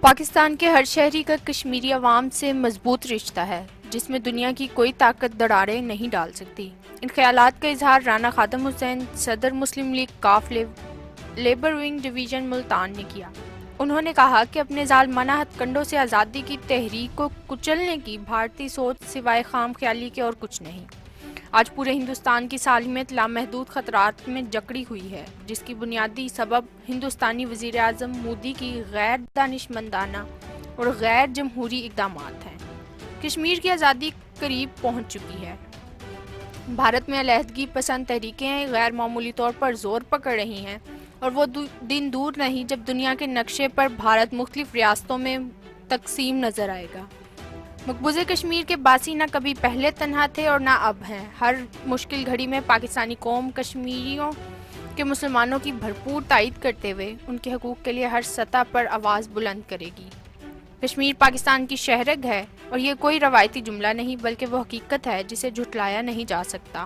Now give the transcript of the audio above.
پاکستان کے ہر شہری کا کشمیری عوام سے مضبوط رشتہ ہے جس میں دنیا کی کوئی طاقت دراڑیں نہیں ڈال سکتی۔ ان خیالات کا اظہار رانا خادم حسین، صدر مسلم لیگ کاف لیبر ونگ ڈویژن ملتان نے کیا۔ انہوں نے کہا کہ اپنے ظالمانہ ہتھ کنڈوں سے آزادی کی تحریک کو کچلنے کی بھارتی سوچ سوائے خام خیالی کے اور کچھ نہیں۔ آج پورے ہندوستان کی سالمیت لامحدود خطرات میں جکڑی ہوئی ہے، جس کی بنیادی سبب ہندوستانی وزیر اعظم مودی کی غیر دانشمندانہ اور غیر جمہوری اقدامات ہیں۔ کشمیر کی آزادی قریب پہنچ چکی ہے۔ بھارت میں علیحدگی پسند تحریکیں غیر معمولی طور پر زور پکڑ رہی ہیں، اور وہ دن دور نہیں جب دنیا کے نقشے پر بھارت مختلف ریاستوں میں تقسیم نظر آئے گا۔ مقبوضہ کشمیر کے باسی نہ کبھی پہلے تنہا تھے اور نہ اب ہیں۔ ہر مشکل گھڑی میں پاکستانی قوم کشمیریوں کے مسلمانوں کی بھرپور تائید کرتے ہوئے ان کے حقوق کے لیے ہر سطح پر آواز بلند کرے گی۔ کشمیر پاکستان کی شہرگ ہے، اور یہ کوئی روایتی جملہ نہیں بلکہ وہ حقیقت ہے جسے جھٹلایا نہیں جا سکتا۔